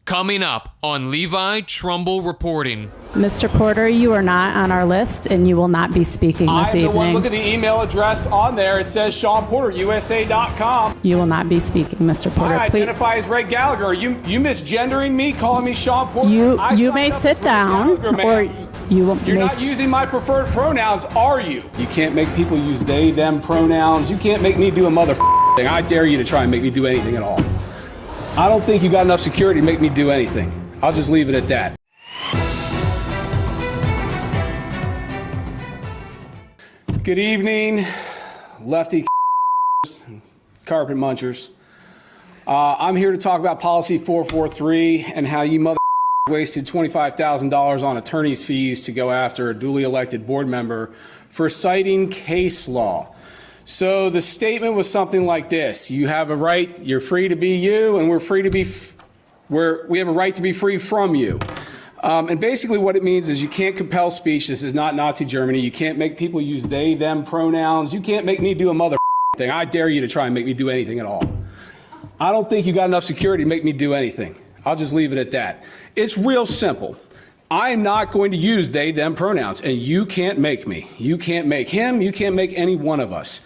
Coming up on Levi Trumbull Reporting. Mr. Porter, you are not on our list, and you will not be speaking this evening. I'm the one. Look at the email address on there. It says ShaunPorterUSA.com. You will not be speaking, Mr. Porter. I identify as Ray Gallagher. Are you misgendering me, calling me Shaun Porter? You may sit down, or you're not using my preferred pronouns, are you? You can't make people use they, them pronouns. You can't make me do a motherfucking thing. I dare you to try and make me do anything at all. I don't think you got enough security to make me do anything. I'll just leave it at that. Good evening, lefty carpet munchers. I'm here to talk about Policy 443 and how you mother wasted $25,000 on attorney's fees to go after a duly elected board member for citing case law. So the statement was something like this: you have a right, you're free to be you, and we're free to be, we have a right to be free from you. And basically what it means is you can't compel speech. This is not Nazi Germany. You can't make people use they, them pronouns. You can't make me do a mother thing. I dare you to try and make me do anything at all. I don't think you got enough security to make me do anything. I'll just leave it at that. It's real simple. I am not going to use they, them pronouns, and you can't make me. You can't make him. You can't make any one of us.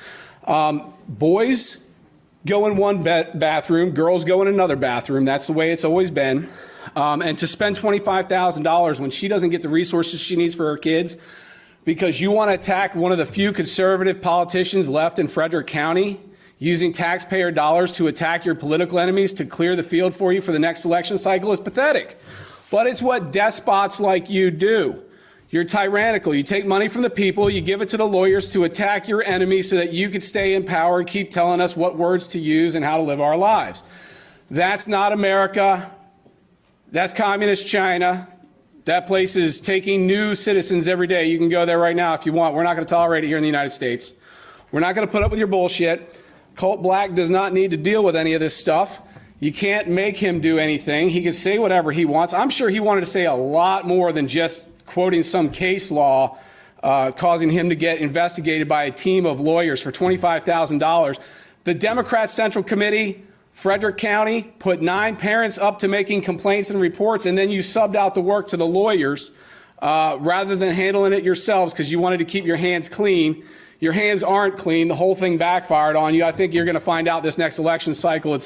Boys go in one bathroom. Girls go in another bathroom. That's the way it's always been. And to spend $25,000 when she doesn't get the resources she needs for her kids because you want to attack one of the few conservative politicians left in Frederick County using taxpayer dollars to attack your political enemies to clear the field for you for the next election cycle is pathetic. But it's what despots like you do. You're tyrannical. You take money from the people, you give it to the lawyers to attack your enemies so that you can stay in power and keep telling us what words to use and how to live our lives. That's not America. That's communist China. That place is taking new citizens every day. You can go there right now if you want. We're not going to tolerate it here in the United States. We're not going to put up with your bullshit. Colt Black does not need to deal with any of this stuff. You can't make him do anything. He can say whatever he wants. I'm sure he wanted to say a lot more than just quoting some case law causing him to get investigated by a team of lawyers for $25,000. The Democrat Central Committee, Frederick County, put 9 parents up to making complaints and reports, and then you subbed out the work to the lawyers rather than handling it yourselves because you wanted to keep your hands clean. Your hands aren't clean. The whole thing backfired on you. I think you're going to find out this next election cycle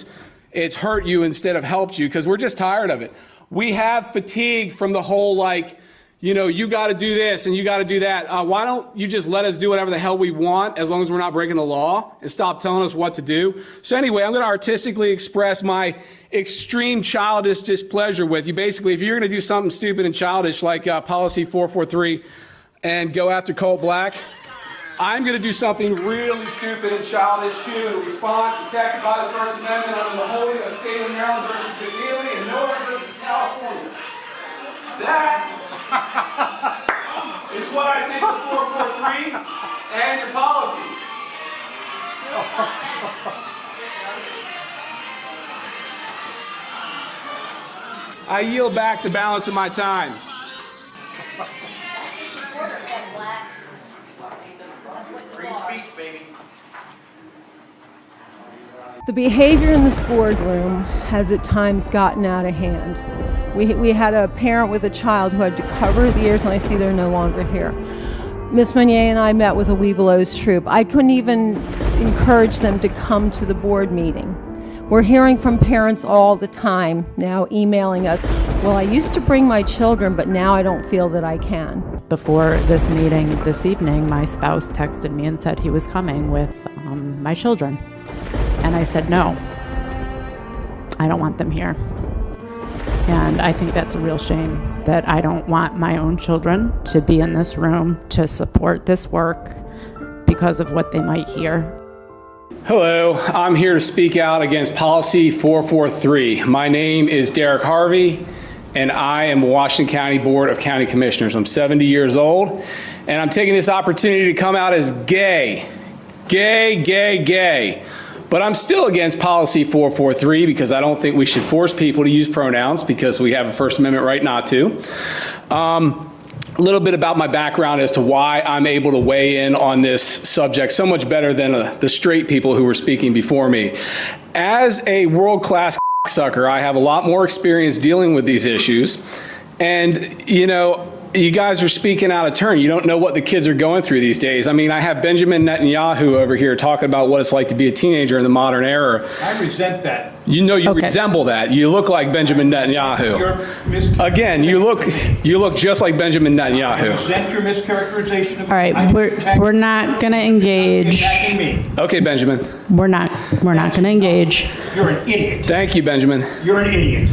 it's hurt you instead of helped you because we're just tired of it. We have fatigue from the whole, like, you know, you got to do this and you got to do that. Why don't you just let us do whatever the hell we want as long as we're not breaking the law and stop telling us what to do? So anyway, I'm going to artistically express my extreme childish displeasure with you. Basically, if you're going to do something stupid and childish like Policy 443 and go after Colt Black, I'm going to do something really stupid and childish too to respond protected by the First Amendment under the whole state of Maryland versus McNeely and nowhere versus California. That is what I think of 443 and your policies. I yield back the balance of my time. Free speech, baby. The behavior in this boardroom has at times gotten out of hand. We had a parent with a child who had to cover the ears, and I see they're no longer here. Miss Meunier and I met with a Webelos troop. I couldn't even encourage them to come to the board meeting. We're hearing from parents all the time now, emailing us, well, I used to bring my children, but now I don't feel that I can. Before this meeting this evening, my spouse texted me and said he was coming with my children. And I said, no, I don't want them here. And I think that's a real shame that I don't want my own children to be in this room to support this work because of what they might hear. Hello, I'm here to speak out against Policy 443. My name is Derek Harvey, and I am Washington County Board of County Commissioners. I'm 70 years old, and I'm taking this opportunity to come out as gay. But I'm still against Policy 443 because I don't think we should force people to use pronouns because we have a First Amendment right not to. A little bit about my background as to why I'm able to weigh in on this subject so much better than the straight people who were speaking before me. As a world-class sucker. I have a lot more experience dealing with these issues. And, you know, you guys are speaking out of turn. You don't know what the kids are going through these days. I mean, I have Benjamin Netanyahu over here talking about what it's like to be a teenager in the modern era. I resent that. You know, you Okay. resemble that. You look like Benjamin Netanyahu. Again, you look just like Benjamin I Netanyahu. resent your mischaracterization of All right, we're not going to engage. attacking me. Okay, Benjamin. We're not going to engage. You're an idiot. Thank you, Benjamin. You're an idiot.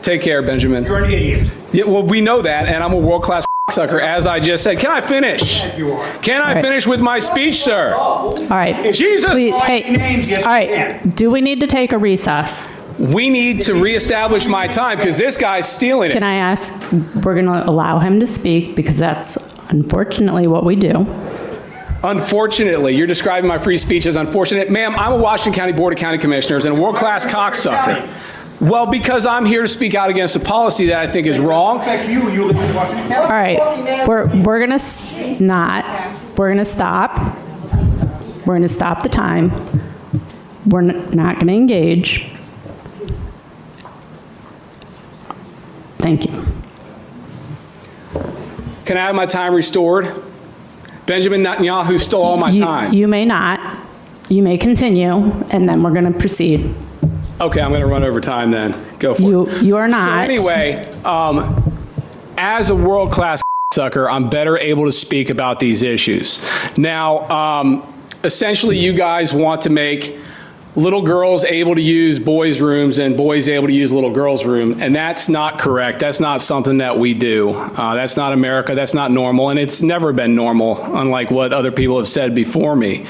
Take care, Benjamin. You're an idiot. Yeah, well, we know that, and I'm a world-class sucker, as I just said. Can I finish? You are. Can I finish with my speech, sir? All right. Jesus! Please, Names, hey. yes, All you right. can. Do we need to take a recess? We need to reestablish my time because this guy's stealing it. Can I ask, we're going to allow him to speak because that's unfortunately what we do. Unfortunately, you're describing my free speech as unfortunate. Ma'am, I'm a Washington County Board of County Commissioners and a world-class cocksucker. Well, because I'm here to speak out against a policy that I think is wrong. Affect you. You live in Washington County. All right. We're going to not. We're going to stop. We're going to stop the time. We're not going to engage. Thank you. Can I have my time restored? Benjamin Netanyahu stole all my time. You may not. You may continue, and then we're going to proceed. Okay, I'm going to run over time then. Go for it. You are So not. anyway, as a world-class sucker, I'm better able to speak about these issues. Now, essentially, you guys want to make little girls able to use boys' rooms and boys able to use little girls' room, and that's not correct. That's not something that we do. That's not America. That's not normal, and it's never been normal, unlike what other people have said before me.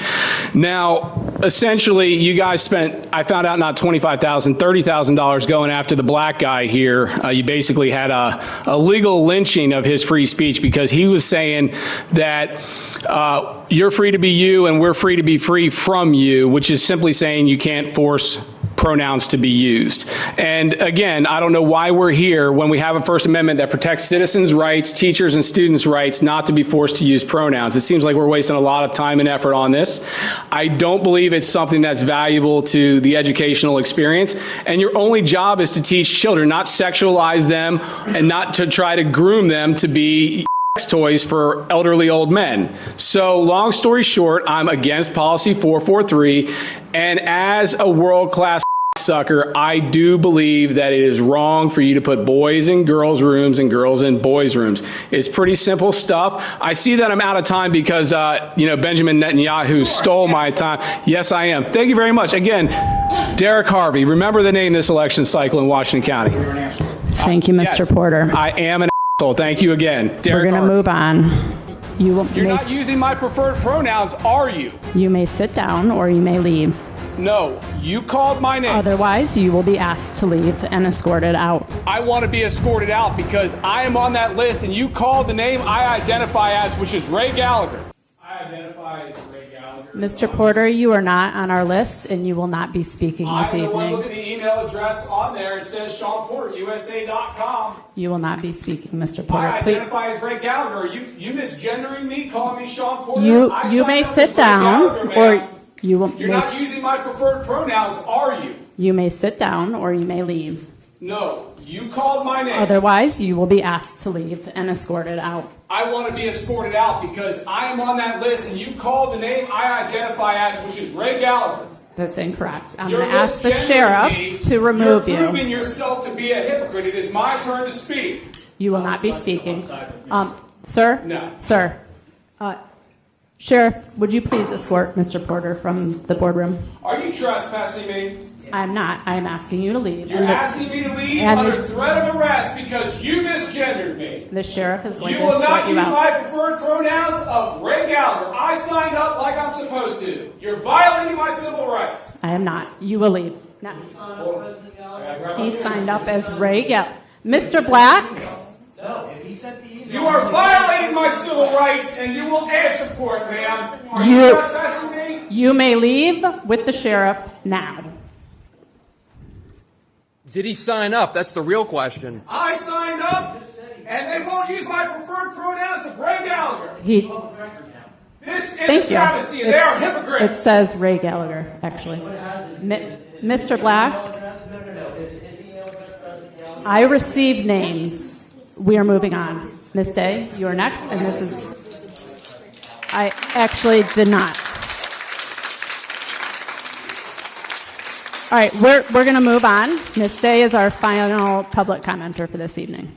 Now, essentially, you guys spent, I found out, not $25,000, $30,000 going after the black guy here. You basically had a legal lynching of his free speech because he was saying that you're free to be you and we're free to be free from you, which is simply saying you can't force pronouns to be used. And again, I don't know why we're here when we have a First Amendment that protects citizens' rights, teachers and students' rights not to be forced to use pronouns. It seems like we're wasting a lot of time and effort on this. I don't believe it's something that's valuable to the educational experience. And your only job is to teach children, not sexualize them and not to try to groom them to be toys for elderly old men. So long story short, I'm against policy 443. And as a world-class sucker, I do believe that it is wrong for you to put boys in girls' rooms and girls in boys' rooms. It's pretty simple stuff. I see that I'm out of time because, Benjamin Netanyahu stole my time. Yes, I am. Thank you very much. Again, Derek Harvey. Remember the name this election cycle in Washington County. Thank you, Mr. Yes, Porter. I am an asshole. Thank you again. We're Derek going to Harvey. move on. You're not using my preferred pronouns, are you? You may sit down or you may leave. No, you called my name. Otherwise, you will be asked to leave and escorted out. I want to be escorted out because I am on that list and you called the name I identify as, which is Ray Gallagher. I identify as Ray Gallagher. Mr. Porter, you are not on our list and you will not be speaking this I'm the one, look evening. at the email address on there. It says Shaun Porter, USA.com. You will not be speaking, Mr. I Porter. Please. identify as Ray Gallagher. Are you misgendering me, calling me Shaun Porter? You I you signed may up as sit Ray down Gallagher, or ma'am. you will. You're not using my preferred pronouns, are you? You may sit down or you may leave. No, you called my name. Otherwise, you will be asked to leave and escorted out. I want to be escorted out because I am on that list and you called the name I identify as, which is Ray Gallagher. That's incorrect. I'm You're going to ask the misgendering me. sheriff to remove You're proving you. yourself to be a hypocrite. It is my turn to speak. You will not be speaking. Sir? No. Sir. Sheriff, would you please escort Mr. Porter from the boardroom? Are you trespassing me? I'm not. I'm asking you to leave. You're asking me to leave and under threat of arrest because you misgendered me. The sheriff is going You to will escort not you use out. my preferred pronouns of Ray Gallagher. I signed up like I'm supposed to. You're violating my civil rights. I am not. You will leave. No. He signed up as Ray Gallagher. Mr. Black? You are violating my civil rights and you will answer for it, ma'am. Are you You- trespassing me? You may leave with the sheriff now. Did he sign up? That's the real question. I signed up and they won't use my preferred pronouns of Ray Gallagher. He. This is Thank a you. travesty and they are It hypocrites. says Ray Gallagher, actually. Mr. Black? I received names. We are moving on. Miss Day, you are next, and this is... I actually did not. All right, we're going to move on. Miss Day is our final public commenter for this evening.